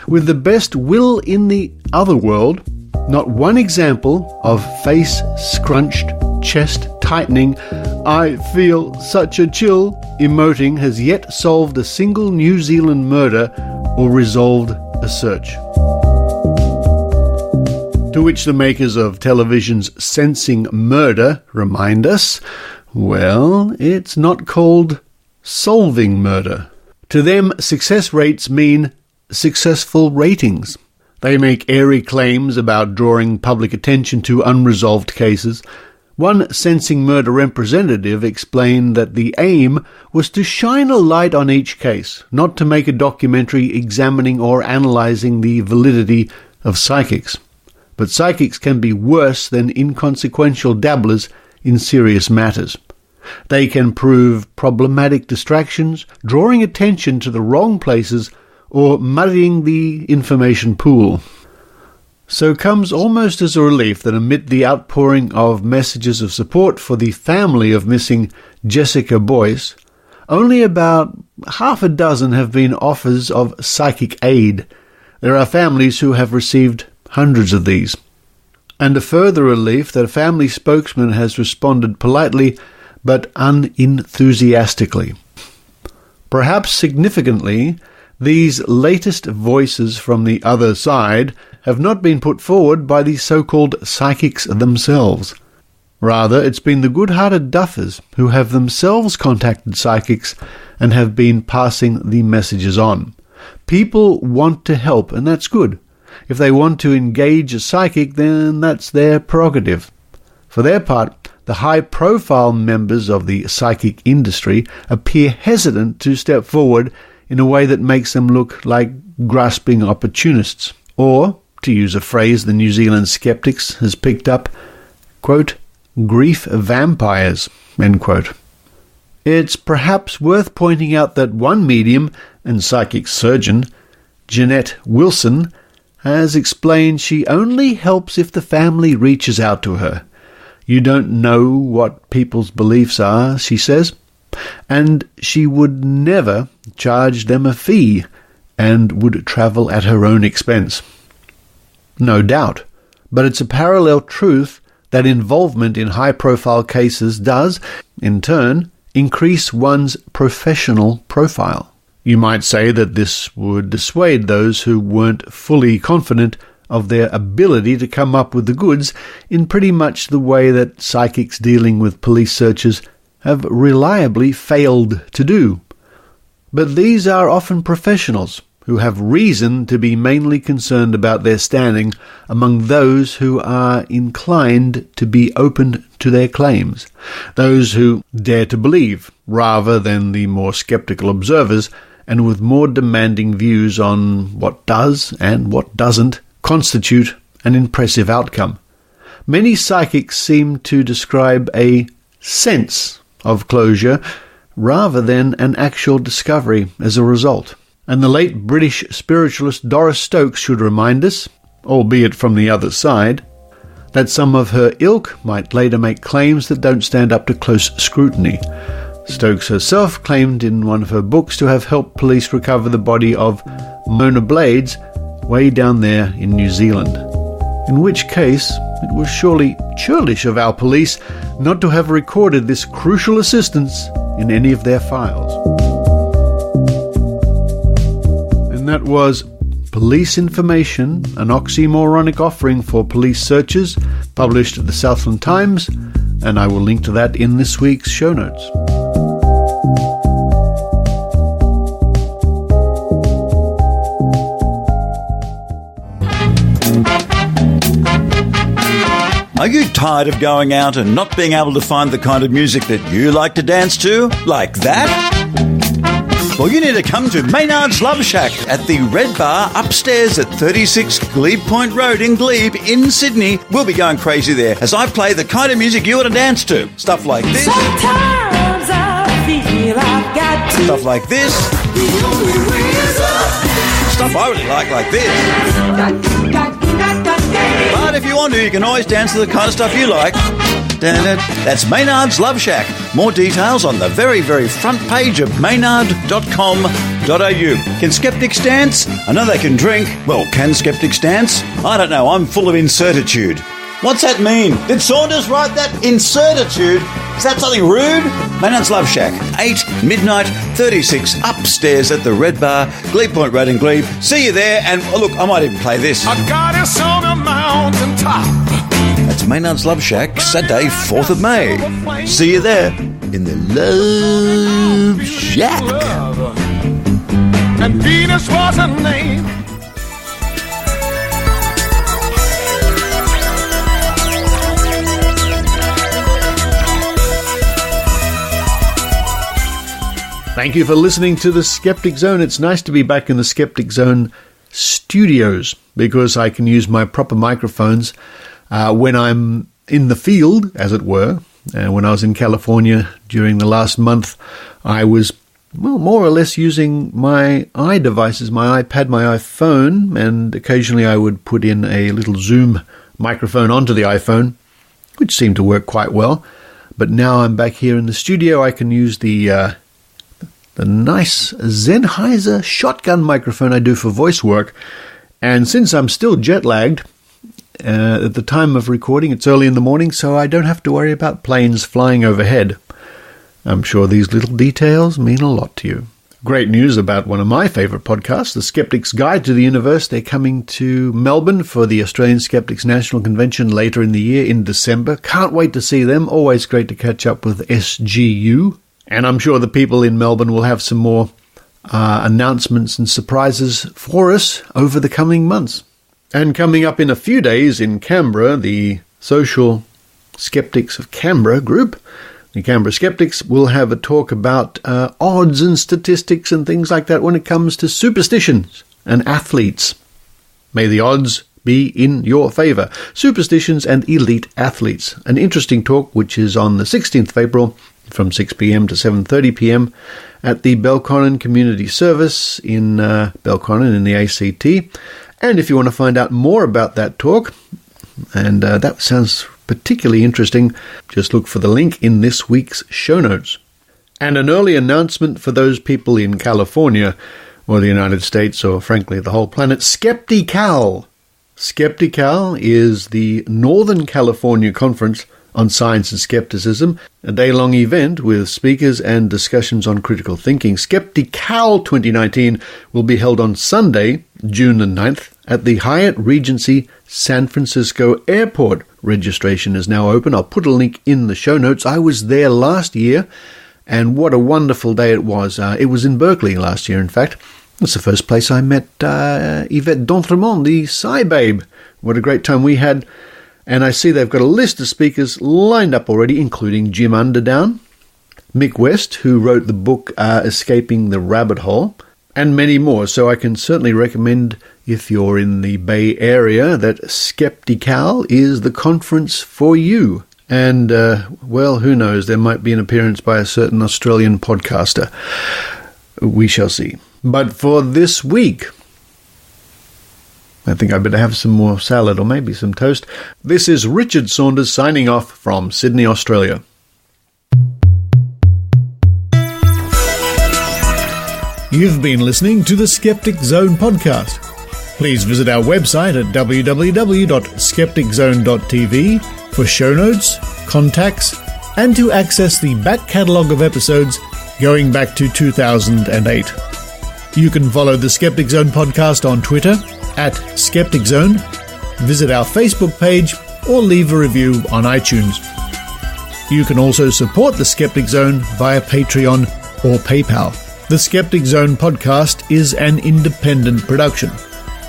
With the best will in the otherworld, not one example of face-scrunched, chest-tightening, I feel such a chill emoting has yet solved a single New Zealand murder or resolved a search. To which the makers of television's Sensing Murder remind us, well, it's not called solving murder. To them, success rates mean successful ratings. They make airy claims about drawing public attention to unresolved cases. One Sensing Murder representative explained that the aim was to shine a light on each case, not to make a documentary examining or analysing the validity of psychics. But psychics can be worse than inconsequential dabblers in serious matters. They can prove problematic distractions, drawing attention to the wrong places, or muddying the information pool. So comes almost as a relief that amid the outpouring of messages of support for the family of missing Jessica Boyce, only about half a dozen have been offers of psychic aid. There are families who have received hundreds of these. And a further relief that a family spokesman has responded politely but unenthusiastically. Perhaps significantly, these latest voices from the other side have not been put forward by the so-called psychics themselves. Rather, it's been the good-hearted duffers who have themselves contacted psychics and have been passing the messages on. People want to help, and that's good. If they want to engage a psychic, then that's their prerogative. For their part, the high-profile members of the psychic industry appear hesitant to step forward in a way that makes them look like grasping opportunists. Or, to use a phrase the New Zealand Skeptics has picked up, quote, grief vampires, end quote. It's perhaps worth pointing out that one medium and psychic surgeon, Jeanette Wilson, has explained she only helps if the family reaches out to her. You don't know what people's beliefs are, she says, and she would never charge them a fee and would travel at her own expense. No doubt, but it's a parallel truth that involvement in high-profile cases does, in turn, increase one's professional profile. You might say that this would dissuade those who weren't fully confident of their ability to come up with the goods in pretty much the way that psychics dealing with police searches have reliably failed to do. But these are often professionals who have reason to be mainly concerned about their standing among those who are inclined to be open to their claims, those who dare to believe rather than the more sceptical observers, and with more demanding views on what does and what doesn't constitute an impressive outcome. Many psychics seem to describe a sense of closure rather than an actual discovery as a result. And the late British spiritualist Doris Stokes should remind us, albeit from the other side, that some of her ilk might later make claims that don't stand up to close scrutiny. Stokes herself claimed in one of her books to have helped police recover the body of Mona Blades way down there in New Zealand. In which case, it was surely churlish of our police not to have recorded this crucial assistance in any of their files. And that was Police Information, an oxymoronic offering for police searches, published at the Southland Times, and I will link to that in this week's show notes. Are you tired of going out and not being able to find the kind of music that you like to dance to? Like that? Well, you need to come to Maynard's Love Shack at the Red Bar upstairs at 36 Glebe Point Road in Glebe in Sydney. We'll be going crazy there as I play the kind of music you want to dance to. Stuff like this. Sometimes I feel I've got to. Stuff like this. The only way is up. Stuff I really like this. But if you want to, you can always dance to the kind of stuff you like. That's Maynard's Love Shack. More details on the very, very front page of maynard.com.au. Can skeptics dance? I know they can drink. Well, can skeptics dance? I don't know. I'm full of incertitude. What's that mean? Did Saunders write that? Incertitude? Is that something rude? Maynard's Love Shack, 8, midnight, 36, upstairs at the Red Bar, Glebe Point Road in Glebe. See you there, and look, I might even play this. I got us on a mountain top. That's Maynard's Love Shack, Saturday, 4th of May. See you there in the Love Shack. And Venus was her name. Thank you for listening to the Skeptic Zone. It's nice to be back in the Skeptic Zone studios because I can use my proper microphones when I'm in the field, as it were. When I was in California during the last month, I was, well, more or less using my iDevices, my iPad, my iPhone, and occasionally I would put in a little Zoom microphone onto the iPhone, which seemed to work quite well. But now I'm back here in the studio, I can use the nice Sennheiser shotgun microphone I do for voice work. And since I'm still jet-lagged, at the time of recording, it's early in the morning, so I don't have to worry about planes flying overhead. I'm sure these little details mean a lot to you. Great news about one of my favourite podcasts, The Skeptic's Guide to the Universe. They're coming to Melbourne for the Australian Skeptics National Convention later in the year, in December. Can't wait to see them. Always great to catch up with SGU. And I'm sure the people in Melbourne will have some more announcements and surprises for us over the coming months. And coming up in a few days in Canberra, the Social Skeptics of Canberra group, the Canberra Skeptics, will have a talk about odds and statistics and things like that when it comes to superstitions and athletes. May the odds be in your favour. Superstitions and elite athletes. An interesting talk which is on the 16th of April from 6 p.m. to 7:30 p.m. at the Belconnen Community Service in Belconnen in the ACT. And if you want to find out more about that talk, and that sounds particularly interesting, just look for the link in this week's show notes. And an early announcement for those people in California, or the United States, or frankly the whole planet. Skeptical! Skeptical is the Northern California Conference on Science and Skepticism, a day-long event with speakers and discussions on critical thinking. Skeptical 2019 will be held on Sunday, June the 9th, at the Hyatt Regency San Francisco Airport. Registration is now open. I'll put a link in the show notes. I was there last year, and what a wonderful day it was. It was in Berkeley last year, in fact. It's the first place I met Yvette D'Entremont, the Sci Babe. What a great time we had. And I see they've got a list of speakers lined up already, including Jim Underdown, Mick West, who wrote the book Escaping the Rabbit Hole, and many more. So I can certainly recommend, if you're in the Bay Area, that Skeptical is the conference for you. And, well, who knows, there might be an appearance by a certain Australian podcaster. We shall see. But for this week, I think I better have some more salad or maybe some toast. This is Richard Saunders signing off from Sydney, Australia. You've been listening to the Skeptic Zone podcast. Please visit our website at www.skepticzone.tv for show notes, contacts, and to access the back catalogue of episodes going back to 2008. You can follow the Skeptic Zone podcast on Twitter at Skeptic Zone, visit our Facebook page, or leave a review on iTunes. You can also support the Skeptic Zone via Patreon or PayPal. The Skeptic Zone podcast is an independent production.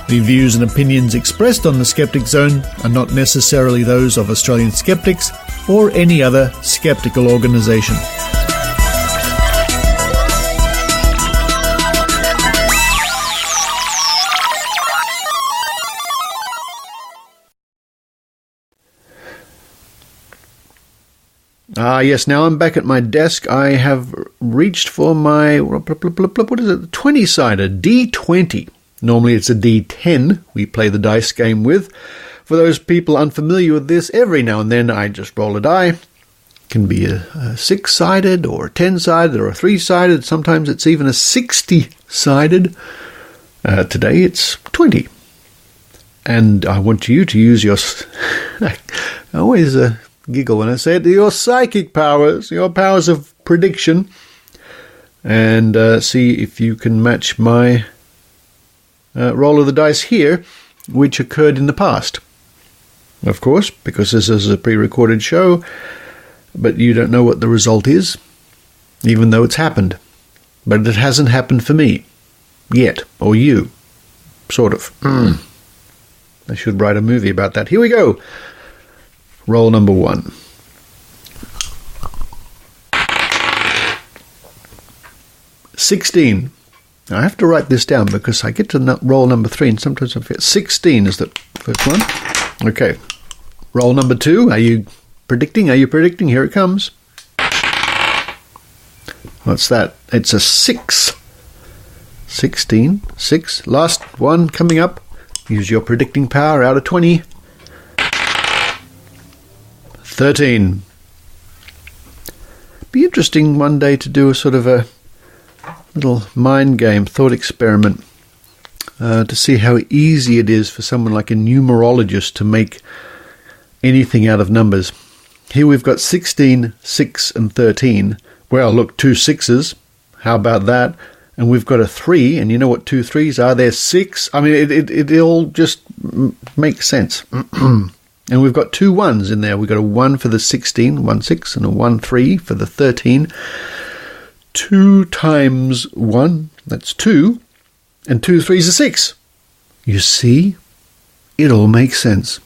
The views and opinions expressed on the Skeptic Zone are not necessarily those of Australian Skeptics or any other skeptical organisation. Yes, now I'm back at my desk. I have reached for my, what is it, 20-sider, D20. Normally it's a D10 we play the dice game with. For those people unfamiliar with this, every now and then I just roll a die. It can be a 6-sided or a 10-sided or a 3-sided. Sometimes it's even a 60-sided. Today it's 20. And I want you to use your... I always giggle when I say it. Your psychic powers, your powers of prediction. And see if you can match my roll of the dice here, which occurred in the past. Of course, because this is a pre-recorded show, but you don't know what the result is, even though it's happened. But it hasn't happened for me. Yet. Or you. Sort of. I should write a movie about that. Here we go. Roll number 1. $16. Now, I have to write this down because I get to roll number 3 and sometimes I forget. 16 is the first one. Okay. Roll number 2. Are you predicting? Here it comes. What's that? It's a 6. 16. 6. Last one coming up. Use your predicting power out of 20. 13. Be interesting one day to do a sort of a little mind game, thought experiment, to see how easy it is for someone like a numerologist to make anything out of numbers. Here we've got 16, 6 and 13. Well, look, 2 6s. How about that? And we've got a 3, and you know what 2 3s are? They're 6. I mean, it all just makes sense. And we've got 2 1s in there. We've got a 1 for the 16, 1 6, and a 1 3 for the 13. 2 times 1, that's 2, and 2 3s are 6. You see? It all makes sense.